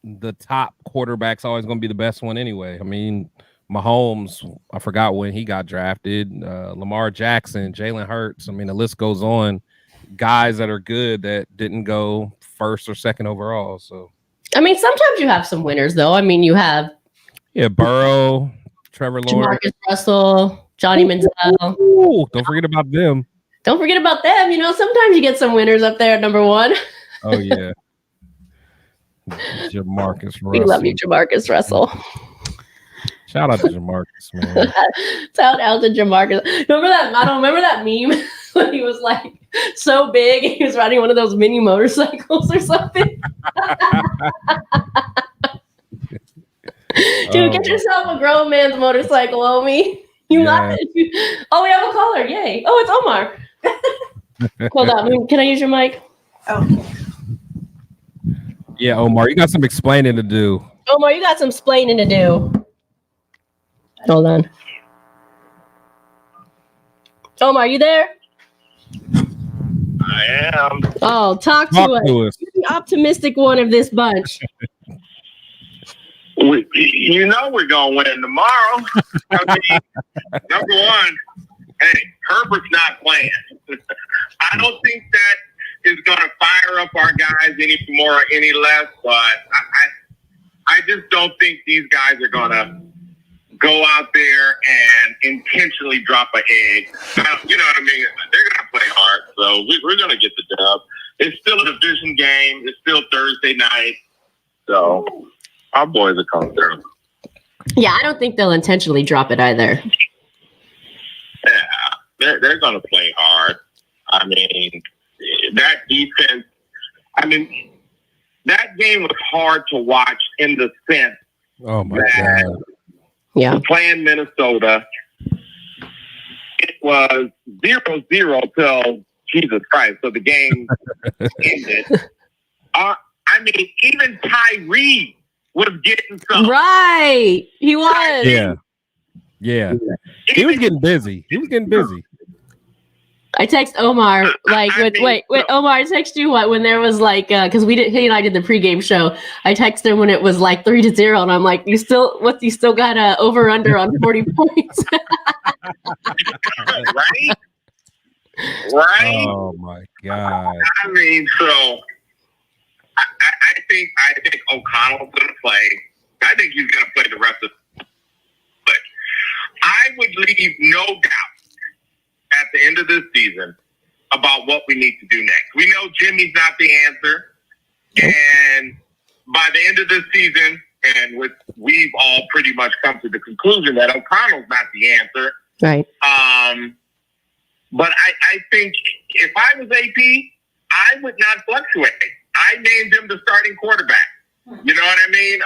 the top quarterback's always going to be the best one anyway. I mean, Mahomes, I forgot when he got drafted, Lamar Jackson, Jalen Hurts. I mean, the list goes on. Guys that are good that didn't go first or second overall. So,
I mean, sometimes you have some winners, though. I mean, you have
Burrow, Trevor Lawrence,
Jamarcus Russell, Johnny Manziel.
Ooh, don't forget about them.
Don't forget about them. You know, sometimes you get some winners up there at number 1.
Oh yeah, Jamarcus Russell.
We love you, Jamarcus Russell.
Shout out to Jamarcus, man.
Shout out to Jamarcus. Remember that? I don't remember that meme when he was like so big. He was riding one of those mini motorcycles or something. Dude, get yourself a grown man's motorcycle, homie. You not? Oh, we have a caller. Yay. Oh, it's Omar. Hold on. Can I use your mic?
Oh.
Yeah, Omar, you got some explaining to do.
Omar, you got some explaining to do. Hold on. Omar, you there?
I am.
Oh, talk to us. You're the optimistic one of this bunch.
You know we're going to win tomorrow. I mean, number one, hey, Herbert's not playing. I don't think that is going to fire up our guys any more or any less, but I just don't think these guys are going to go out there and intentionally drop a egg. You know what I mean? They're going to play hard, so we're going to get the dub. It's still a division game. It's still Thursday night, so our boys are coming through.
Yeah, I don't think they'll intentionally drop it either.
Yeah, they're going to play hard. I mean, that defense, that game was hard to watch in the sense
oh my God.
Yeah.
Playing Minnesota, it was 0-0 till Jesus Christ. So the game ended. Even Tyree was getting something.
Right. He was.
Yeah. He was getting busy.
I text Omar wait, Omar, I text you when there was like because he and I did the pregame show. I texted him when it was like 3-0, and I'm like, you still got a over under on 40 points.
Right? Right?
Oh my God.
I mean, so I think O'Connell's going to play. I think he's going to play the rest of the. But I would leave no doubt at the end of this season about what we need to do next. We know Jimmy's not the answer, and by the end of this season, and we've all pretty much come to the conclusion that O'Connell's not the answer.
Right.
But I think if I was AP, I would not fluctuate. I named him the starting quarterback. You know what I mean?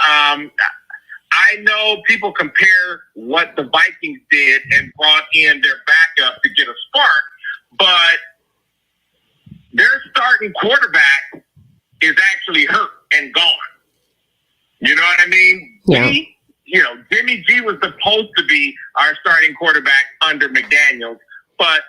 I know people compare what the Vikings did and brought in their backup to get a spark, but their starting quarterback is actually hurt and gone. You know what I mean?
Yeah.
Jimmy G was supposed to be our starting quarterback under McDaniels, but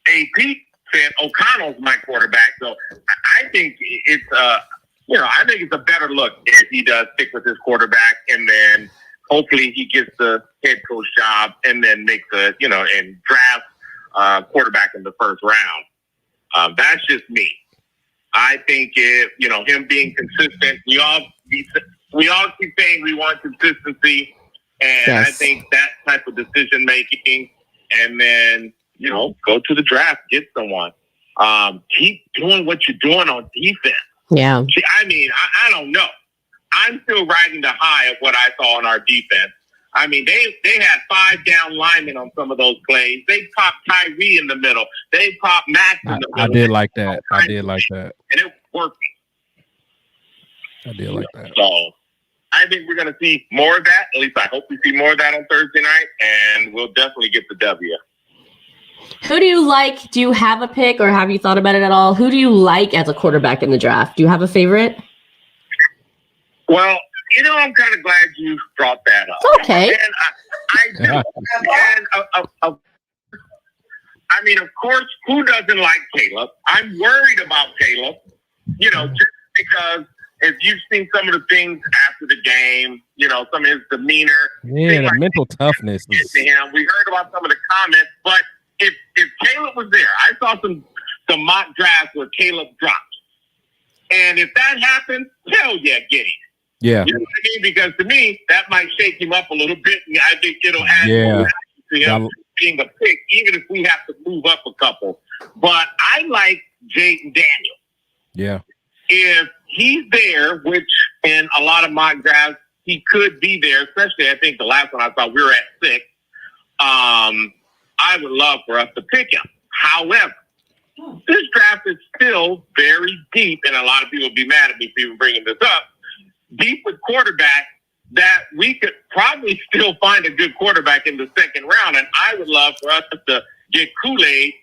AP said O'Connell's my quarterback. So I think it's I think it's a better look if he does stick with his quarterback, and then hopefully he gets the head coach job, and then makes and draft quarterback in the first round. That's just me. I think him being consistent, we all keep saying we want consistency, and
Yes.
I think that type of decision making, and then go to the draft, get someone. Keep doing what you're doing on defense.
Yeah.
See, I don't know. I'm still riding the high of what I saw on our defense. I mean, they had 5 down linemen on some of those plays. They popped Tyree in the middle. They popped Max in the middle.
I did like that. I did like that.
And it was working.
I did like that.
So I think we're going to see more of that. At least I hope we see more of that on Thursday night, and we'll definitely get the W.
Who do you like? Do you have a pick, or have you thought about it at all? Who do you like as a quarterback in the draft? Do you have a favorite?
Well, I'm kind of glad you brought that up.
Okay.
And I do. And I mean, of course, who doesn't like Caleb? I'm worried about Caleb, just because if you've seen some of the things after the game, some of his demeanor.
Yeah, the mental toughness.
To him. We heard about some of the comments, but if Caleb was there, I saw some mock drafts where Caleb dropped. And if that happened, hell yeah, get him.
Yeah.
You know what I mean? Because to me, that might shake him up a little bit, and I think it'll add more to him being a pick, even if we have to move up a couple. But I like Jaden Daniels.
Yeah.
If he's there, which in a lot of mock drafts, he could be there, especially I think the last one I saw, we were at 6. I would love for us to pick him. However, this draft is still very deep, and a lot of people will be mad at me for even bringing this up. Deep with quarterback, that we could probably still find a good quarterback in the second round, and I would love for us to get Kool-Aid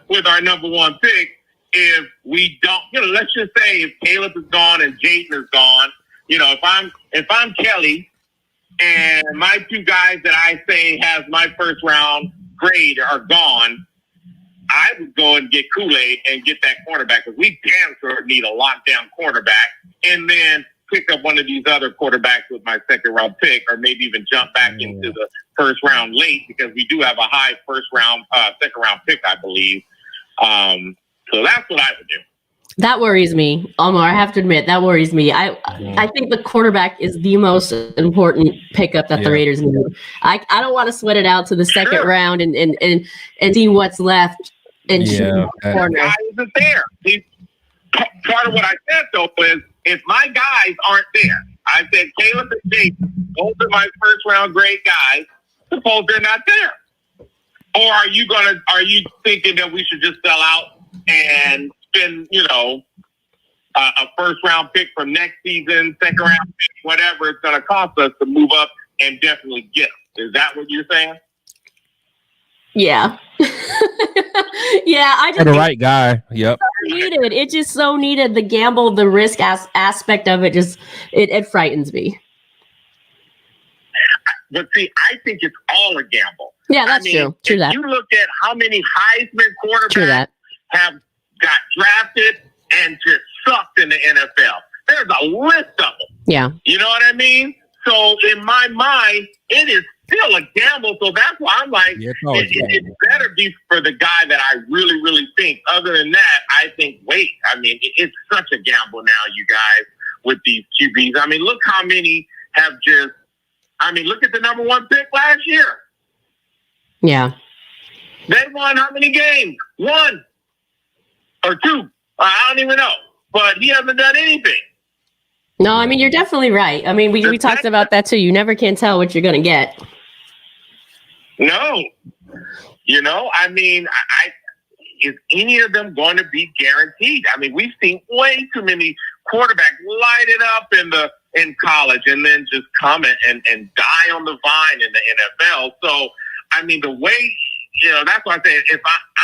with our number 1 pick. If we don't, let's just say if Caleb is gone and Jaden is gone, if I'm Kelly and my 2 guys that I say has my first round grade are gone, I would go and get Kool-Aid and get that cornerback, because we damn sure need a lockdown cornerback, and then pick up one of these other quarterbacks with my second round pick, or maybe even jump back into the first round late, because we do have a high second round pick, I believe. So that's what I would do.
That worries me, Omar. I have to admit, that worries me. I think the quarterback is the most important pickup that the Raiders need. I don't want to sweat it out to the second round and see what's left and choose a corner.
Guy isn't there. Part of what I said, though, is if my guys aren't there, I said Caleb and Jason, those are my first round grade guys. Suppose they're not there. Or are you thinking that we should just sell out and spend, a first round pick from next season, second round pick, whatever it's going to cost us to move up and definitely get them? Is that what you're saying?
Yeah. Yeah. I just
For the right guy. Yep.
needed. It just so needed. The gamble, the risk aspect of it it frightens me.
But see, I think it's all a gamble.
Yeah, that's true. True
if
that.
You look at how many Heisman quarterbacks have got drafted and just sucked in the NFL. There's a list of them.
Yeah.
You know what I mean? So in my mind, it is still a gamble. So that's why I'm like, it better be for the guy that I really, really think. Other than that, I think, wait, I mean, it's such a gamble now, you guys, with these QBs. I mean, look how many have just, I mean, look at the number 1 pick last year.
Yeah.
They won how many games? 1 or 2. I don't even know. But he hasn't done anything.
No, I mean, you're definitely right. I mean, we talked about that too. You never can tell what you're going to get.
No. You know, I mean, is any of them going to be guaranteed? I mean, we've seen way too many quarterbacks light it up in college and then just come and die on the vine in the NFL. So, I mean, the way, you know, that's why I say if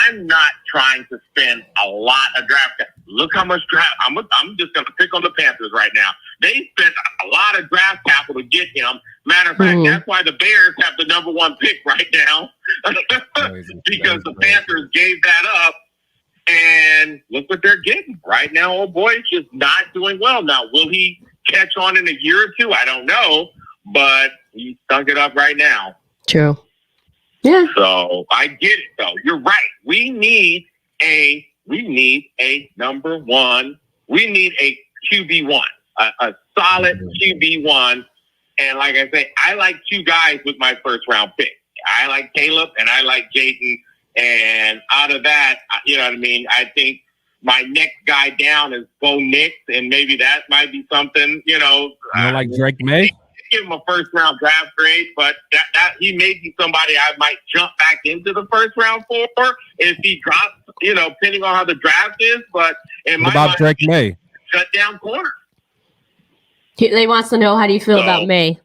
I'm not trying to spend a lot of draft. Look how much draft. I'm just going to pick on the Panthers right now. They spent a lot of draft capital to get him. Matter of fact, that's why the Bears have the number 1 pick right now because the Panthers gave that up. And look what they're getting right now. Oh boy, it's just not doing well. Now, will he catch on in a year or 2? I don't know, but he stunk it up right now.
True. Yeah.
So I get it though. You're right. We need a number 1. We need a QB1, a solid QB1. And like I say, I like 2 guys with my first round pick. I like Caleb and I like Jaden. And out of that, you know what I mean? I think my next guy down is Bo Nix, and maybe that might be something, you know.
You don't like Drake May?
Give him a first round draft grade, but that he may be somebody I might jump back into the first round for if he drops, you know, depending on how the draft is. But in my
about Drake May?
Shut down corner.
They wants to know, how do you feel about May?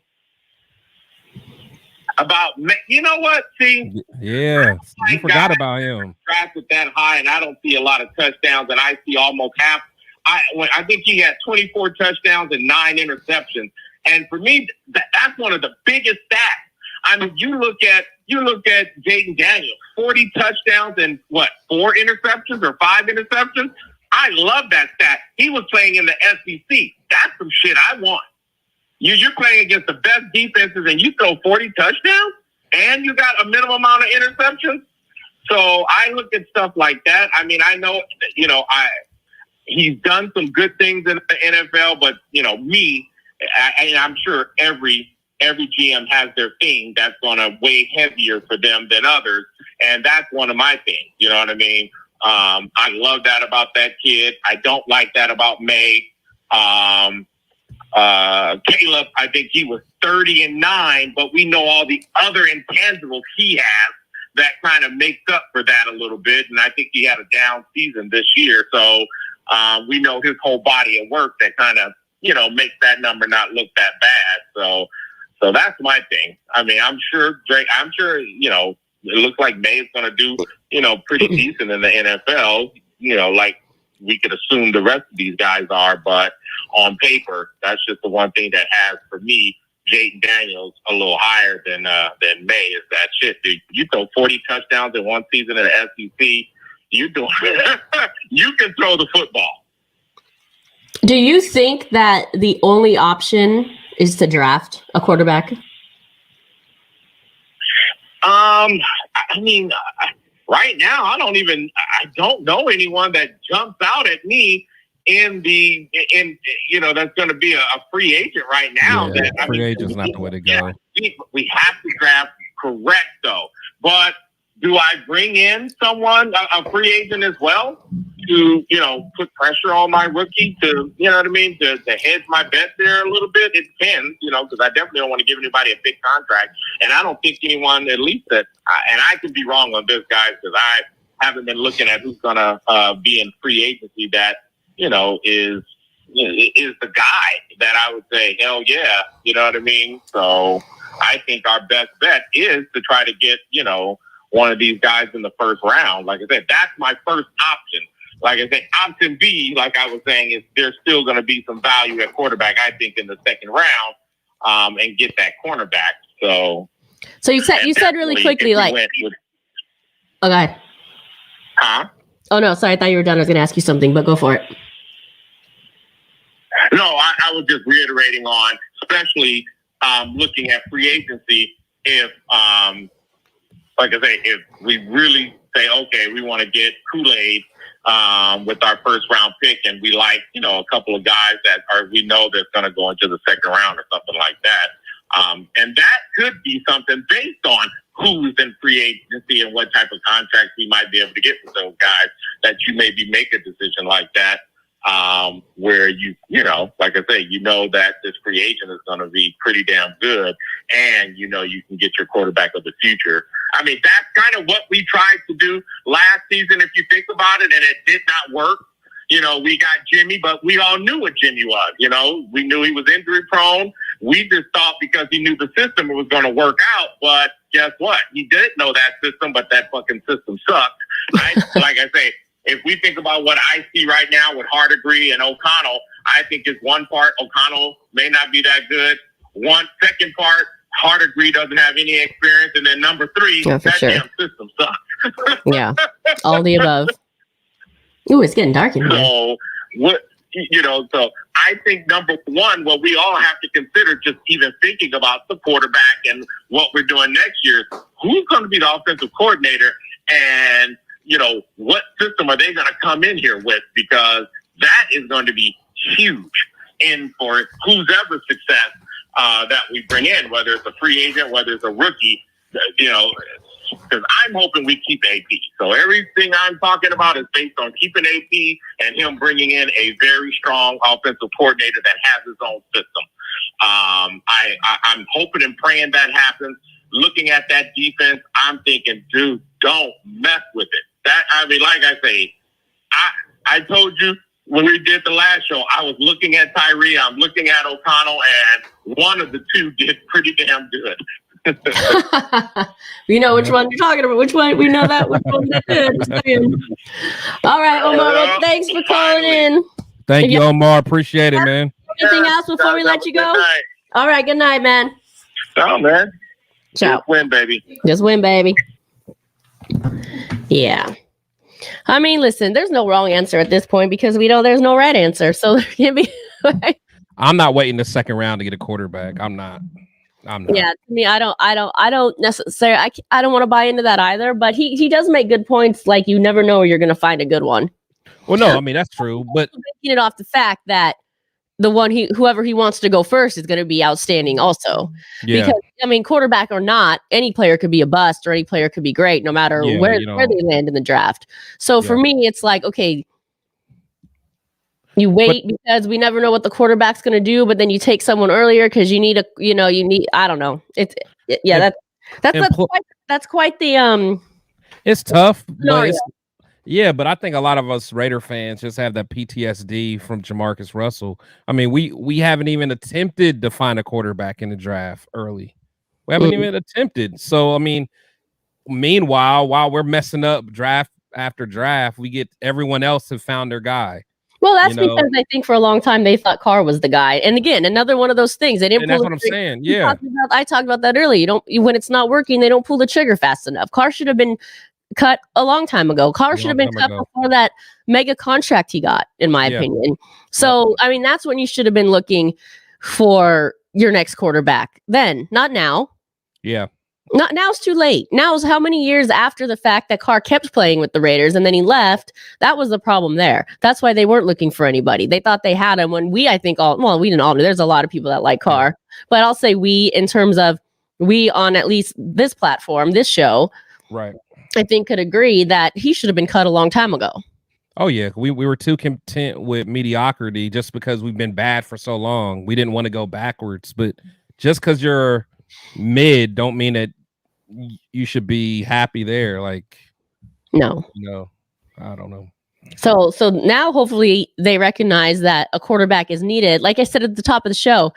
About May, you know what? See,
yeah, you forgot about him.
Drafted that high, and I don't see a lot of touchdowns, and I see almost half. I think he had 24 touchdowns and 9 interceptions. And for me, that's one of the biggest stats. I mean, you look at Jaden Daniels, 40 touchdowns and 4 interceptions or 5 interceptions. I love that stat. He was playing in the SEC. That's some shit I want. You're playing against the best defenses and you throw 40 touchdowns and you got a minimum amount of interceptions. So I look at stuff like that. I mean, I know, you know, he's done some good things in the NFL, but you know, I'm sure every GM has their thing that's going to weigh heavier for them than others. And that's one of my things. You know what I mean? I love that about that kid. I don't like that about May. Caleb, I think he was 30-9, but we know all the other intangibles he has that kind of makes up for that a little bit. And I think he had a down season this year. So we know his whole body of work that kind of, you know, makes that number not look that bad. So that's my thing. I mean, I'm sure, you know, it looks like May is going to do, you know, pretty decent in the NFL, you know, like we could assume the rest of these guys are, but on paper, that's just the one thing that has, for me, Jaden Daniels a little higher than May is that shit, dude. You throw 40 touchdowns in one season in the SEC, you can throw the football.
Do you think that the only option is to draft a quarterback?
I mean, right now, I don't know anyone that jumps out at me in you know, that's going to be a free agent right now.
Yeah, free agent's not the way to go.
We have to draft correct though. But do I bring in someone, a free agent as well, to, you know, put pressure on my rookie to, you know what I mean, to hedge my bet there a little bit? It depends, you know, because I definitely don't want to give anybody a big contract. And I don't think anyone, at least that, and I could be wrong on this, guys, because I haven't been looking at who's going to be in free agency that, you know, is the guy that I would say, hell yeah, you know what I mean? So I think our best bet is to try to get, you know, one of these guys in the first round. Like I said, that's my first option. Like I said, option B, like I was saying, is there's still going to be some value at quarterback, I think, in the second round, and get that cornerback. So
you said really quickly, like, okay.
Huh?
Oh no, sorry, I thought you were done. I was going to ask you something, but go for it.
No, I was just reiterating on, especially looking at free agency. if, like I say, if we really say, okay, we want to get Kool-Aid with our first round pick, and we like, a couple of guys that we know that's going to go into the second round or something like that. And that could be something based on who's in free agency and what type of contracts we might be able to get with those guys, that you maybe make a decision like that, where like I say, that this free agent is going to be pretty damn good, and you can get your quarterback of the future. I mean, that's kind of what we tried to do last season, if you think about it, and it did not work. We got Jimmy, but we all knew what Jimmy was. We knew he was injury prone. We just thought because he knew the system, it was going to work out. But guess what? He didn't know that system, but that fucking system sucked. Right? Like I say, if we think about what I see right now with Hardegree and O'Connell, I think it's one part, O'Connell may not be that good. Second part, Hardegree doesn't have any experience. And then number 3, that damn system sucks.
Yeah, all the above. Ooh, it's getting dark in here.
So so I think number 1, what we all have to consider, just even thinking about the quarterback and what we're doing next year, who's going to be the offensive coordinator, and what system are they going to come in here with? Because that is going to be huge in for whose ever success that we bring in, whether it's a free agent, whether it's a rookie, because I'm hoping we keep AP. So everything I'm talking about is based on keeping AP and him bringing in a very strong offensive coordinator that has his own system. I'm hoping and praying that happens. Looking at that defense, I'm thinking, dude, don't mess with it. Like I say, I told you when we did the last show, I was looking at Tyree, I'm looking at O'Connell, and one of the two did pretty damn good.
We know which one you're talking about. Which one? We know that. Which one they did. All right, Omar. Thanks for calling in.
Thank you, Omar. Appreciate it, man.
Anything else before we let you go? All right. Good night, man.
Oh, man.
Ciao.
Just win, baby.
Just win, baby. Yeah. I mean, listen, there's no wrong answer at this point because we know there's no right answer. So there can be.
I'm not waiting the second round to get a quarterback. I'm not.
Yeah, to me, I don't necessarily. I don't want to buy into that either. But he does make good points. Like you never know where you're going to find a good one.
Well, no, I mean that's true. But
making it off the fact that the one whoever he wants to go first is going to be outstanding also.
Yeah.
Because I mean, quarterback or not, any player could be a bust or any player could be great, no matter where they land in the draft. So for me, it's like, okay, you wait because we never know what the quarterback's going to do, but then you take someone earlier because you need I don't know. That's quite the
It's tough. But but I think a lot of us Raider fans just have that PTSD from Jamarcus Russell. I mean, we haven't even attempted to find a quarterback in the draft early. We haven't even attempted. So, I mean, meanwhile, while we're messing up draft after draft, we get everyone else have found their guy.
Well, that's because I think for a long time they thought Carr was the guy. And again, another one of those things. They didn't.
And that's what I'm saying. Yeah,
I talked about that earlier. When it's not working, they don't pull the trigger fast enough. Carr should have been cut a long time ago. Carr should have been cut before that mega contract he got, in my opinion. So, I mean, that's when you should have been looking for your next quarterback. Then, not now.
Yeah.
Not now. It's too late. Now is how many years after the fact that Carr kept playing with the Raiders and then he left. That was the problem there. That's why they weren't looking for anybody. They thought they had him when we didn't all know. There's a lot of people that like Carr, but I'll say we, in terms of we on at least this platform, this show,
right?
I think could agree that he should have been cut a long time ago.
Oh yeah, we were too content with mediocrity just because we've been bad for so long. We didn't want to go backwards, but just because you're mid, don't mean that you should be happy there. Like,
no,
I don't know.
So now hopefully they recognize that a quarterback is needed. Like I said at the top of the show,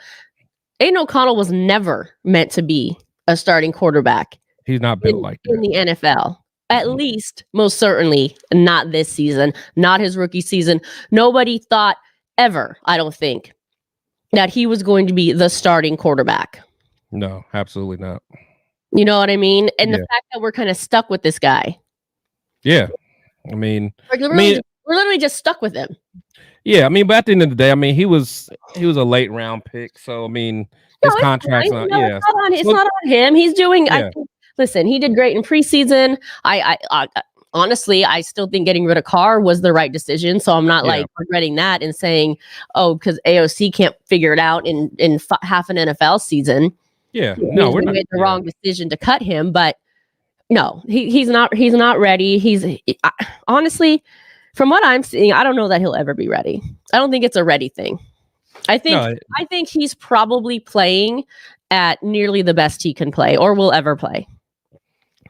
Aiden O'Connell was never meant to be a starting quarterback.
He's not built like that
in the NFL. At least, most certainly, not this season, not his rookie season. Nobody thought ever, I don't think, that he was going to be the starting quarterback.
No, absolutely not.
You know what I mean? And the fact that we're kind of stuck with this guy.
Yeah. I mean,
we're literally just stuck with him.
Yeah. I mean, but at the end of the day, I mean, he was a late round pick. So, I mean, his
it's
contract's
fine.
not.
No,
Yeah.
it's not on him. He's doing.
Yeah.
Listen, he did great in preseason. I honestly, I still think getting rid of Carr was the right decision. So I'm not like regretting that and saying, oh, because AOC can't figure it out in half an NFL season.
Yeah. No,
we made the wrong decision to cut him, but no, he's not ready. Honestly, from what I'm seeing, I don't know that he'll ever be ready. I don't think it's a ready thing. I think he's probably playing at nearly the best he can play or will ever play.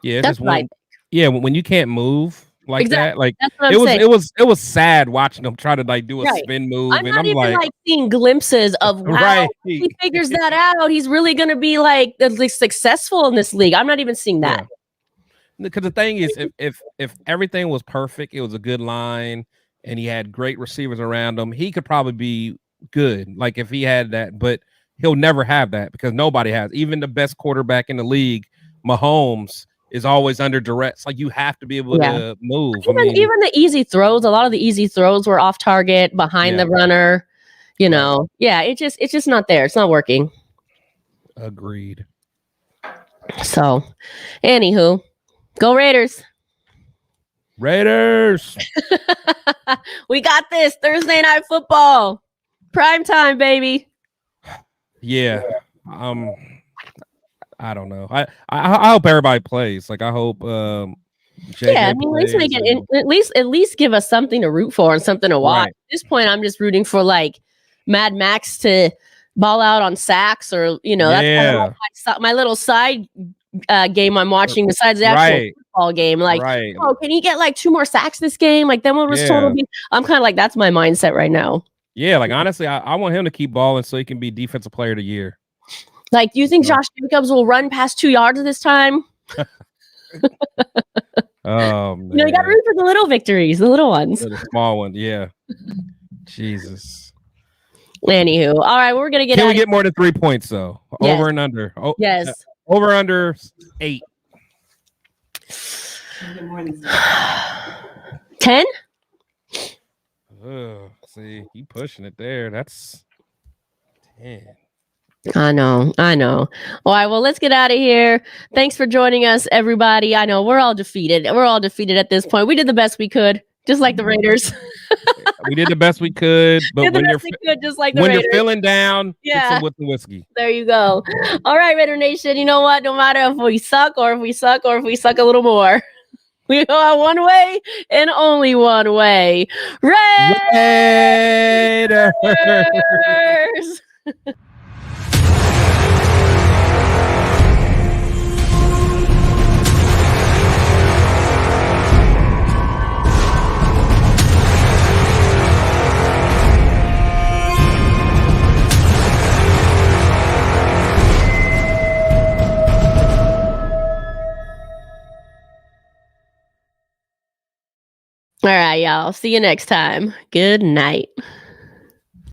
Yeah, that's right. Yeah, when you can't move like that, like
that's what I'm saying.
It was sad watching him try to like do a spin move.
I'm not even like seeing glimpses of wow, he figures that out. He's really gonna be like successful in this league. I'm not even seeing that.
Because the thing is, if everything was perfect, it was a good line, and he had great receivers around him, he could probably be good. Like if he had that, but he'll never have that because nobody has. Even the best quarterback in the league, Mahomes, is always under duress. Like you have to be able to move.
Even the easy throws, a lot of the easy throws were off target behind the runner. You know, it's just not there. It's not working.
Agreed.
So, anywho, go Raiders.
Raiders.
We got this Thursday night football. Prime time, baby.
Yeah. I don't know. I hope everybody plays. Like I hope
at least give us something to root for and something to watch. At this point, I'm just rooting for like Mad Max to ball out on sacks or that's kind of my little side game I'm watching besides the actual football game. Like, oh, can he get like 2 more sacks this game? Like then we'll just totally I'm kind of like that's my mindset right now.
Yeah, like honestly, I want him to keep balling so he can be defensive player of the year.
Like, do you think Josh Jacobs will run past 2 yards this time?
Oh, man.
You got to root for the little victories, the little ones.
The small ones, yeah. Jesus.
Anywho, all right, we're going to
Can we get more than 3 points, though?
Yes.
Over and under. Oh,
yes.
Over under 8.
10?
See, you pushing it there. That's 10.
I know. All right, well, let's get out of here. Thanks for joining us, everybody. I know we're all defeated. We're all defeated at this point. We did the best we could, just like the Raiders.
We did the best we could, but when you're feeling down, hit some with the whiskey.
There you go. All right, Raider Nation. You know what? No matter if we suck or if we suck a little more, we go out one way and only one way. Raiders. All right, y'all. See you next time. Good night.